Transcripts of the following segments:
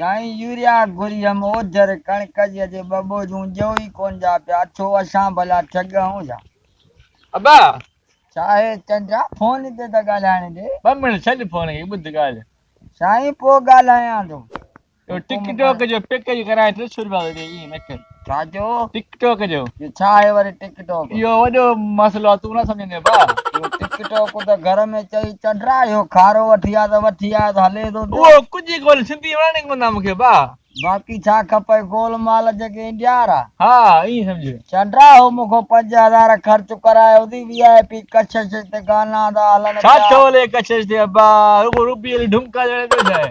साईं यूरिया घुरी हम ओझर कणक जे जे बबो जूं जो ई कोन जा पिया छो असां भला ठॻऊं छा अबा छाहे चंद्रा फोन ते त ॻाल्हाइण ॾे ॿ मिंट छॾ फोन खे ॿुध ॻाल्हि साईं पोइ ॻाल्हायां थो टिकटॉक जो पैकेज कराए 300 रुपया ॾे ईअं न कर छाजो टिकटॉक जो छा आहे वरी टिकटॉक इहो वॾो मसइलो आहे तूं न सम्झंदे भाउ टिकटॉक त घर में चई चंड्रा इहो खारो वठी आ त हले थो उहो कुझु कोन सिंधी वणणी कोन आहे मूंखे भाउ बाक़ी छा खपे गोलमाल जेके इंडिया वारा हा ईअं सम्झ चंड्रा हो मूंखां 5000 ख़र्च करायो थी VIP कशिश ते गाना था हलनि छा थो हले कशिश ते अबा रुगो रुपये ढुमका ॼणे थो छा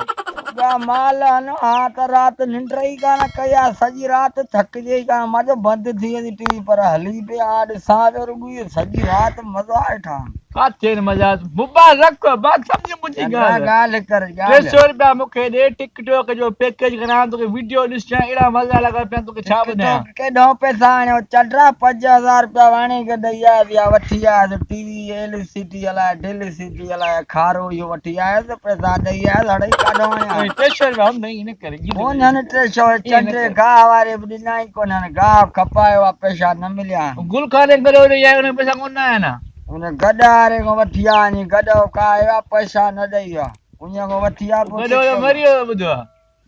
पिया माल न हा त राति निंड ई कान कई आहे सॼी राति थकिजे ई कान मां चयो बंदि थी वेंदी टीवी पर हली पिया ॾिसां पियो रुॻो इहो सॼी राति मज़ो आहे ठहण काथे मज़ा मोबाइल रख बात समझ मुंहिंजी ॻाल्हि कर 300 रुपया मूंखे ॾे टिकटॉक जो पैकेज करायां तोखे वीडियो ॾिसां अहिड़ा मज़ा लॻा पिया तोखे छा ॿुधायां केॾो पैसा आणियो चंड्रा 5000 रुपया वाणी खे ॾेई आया वठी आया टीवी LCD हलाए DLCD हलाए खारो इहो वठी आयुसि पैसा ॾेई आयुसि हाणे काॾो आया 300 रुपया नहीं न करे कोन 300 चंड्रे गाह वारे बि ॾिना ई कोन गाह खपायो आहे पैसा न मिलिया गुलखाने करे ॾेई आयो उन पैसा कोन आया न हुन गॾ वारे खां वठी आया गॾो का आया पैसा न ॾेई विया उन खां वठी आ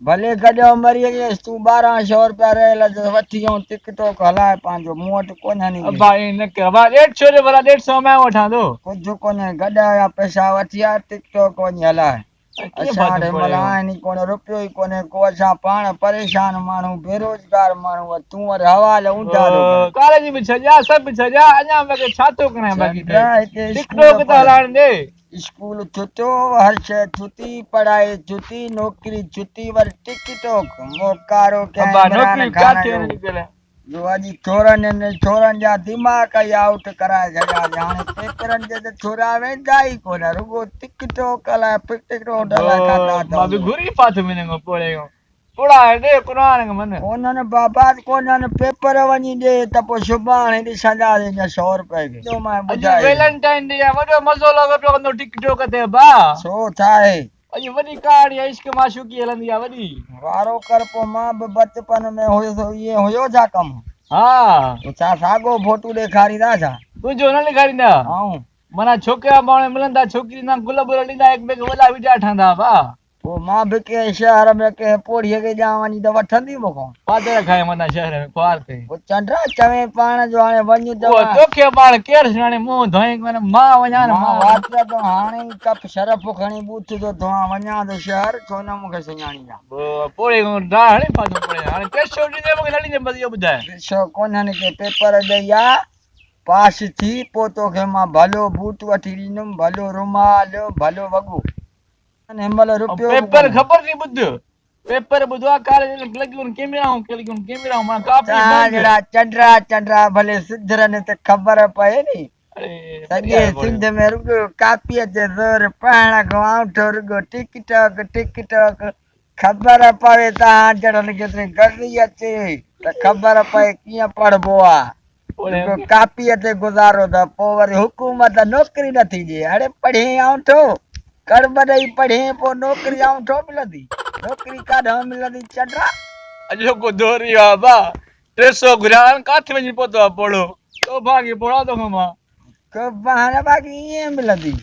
भले गॾो मरी वियसि तूं 1200 रुपया रहियल वठी आऊं टिकटॉक हलाए पंहिंजो मूं वटि कोन न कर 150 वाला 150 में वठां थो कुझु कोन्हे गॾ जा पैसा वठी आ टिकटॉक वञी हलाए असां मल्हाइनि कोन रुपयो ई कोन्हे को असां पाण परेशान माण्हू बेरोज़गार माण्हू तूं वरी हवाले ऊंधा कॉलेज बि छॾिया सभु छॾिया अञा मूंखे छा थो करां बाक़ी टिकटॉक त हलाइण ॾे स्कूल छुटियो हर शइ छुटी पढ़ाई छुटी नौकिरी छुटी वरी टिकटॉक मोकारो जो अॼु छोरनि जा दिमाग़ ई आउट कराए छॾिया हाणे पेपरनि जे त छोरा वेंदा ई कोन रुगो टिकटॉक हलाए टिकटॉक कोन्हनि बाबा कोन्हनि पेपर वञी ॾे त पोइ सुभाणे ॾिसंदासीं 100 रुपए वैलेंटाइन डे वॾो मज़ो लॻो पियो कंदो टिकटॉक ते भाउ छो छा आहे अॼु वॾी कहाणी आहे इश्क माशूकी हलंदी आहे वॾी वारो कर पोइ मां बि बचपन में हुयुसि इहे हुयो छा कमु हा छा साॻो फोटू ॾेखारींदा छा तुंहिंजो न ॾेखारींदा माना छोकिरा माण्हू मिलंदा छोकिरी सां गुल बुल ॾींदा हिक ॿिए खे वॾा वीडिया ठहंदा भाउ पोइ मां बि कंहिं शहर में कंहिं पोड़ीअ खे ॼां वञी त वठंदी मूंखां पादर खाए माना शहर में पार ते चंड्रा चवे पाण जो हाणे वञ तोखे पाण केरु सुञाणे मुंहुं धोई मां वञा न मां वात तो हाणे कप शरफ खणी बूथ तो धोआ वञा त शहर छो न मूंखे सुञाणींदा पोड़े हाणे पादो पड़े हाणे 300 ॾींदे मूंखे न ॾींदे बस इहो ॿुधाए 300 कोन्हनि के पेपर ॾेई आ पास थी पोइ तोखे मां भलो बूट वठी ॾींदुमि भलो रुमाल भलो वॻो पेपर खबर नहीं बुध पेपर बुधवा कॉलेज लगियूं कैमरा मां कापी चंड्रा चंड्रा भले सिद्धरन ते खबर पए नी सॼे सिंध में रुगो कापीअ ते ज़ोर पाण खां आउठो रुगो टिकटॉक खबर पवे त जड़न केतिरी गर्दी अचे त खबर पए कीअं पढ़बो आहे कापीअ ते गुज़ारो त पोइ वरी हुकूमत नौकरी नथी ॾिए हाणे पढ़े आउठो करबडई पढ़े पोइ नौकरी आउठो मिलंदी नौकरी काॾां मिलंदी चंड्रा अॼो को दोरी आ बा 300 घुरान काथे वञी पहुतो पढ़ो तो भागी पढ़ा तो मां को बहाना बाकी ईअं मिलंदी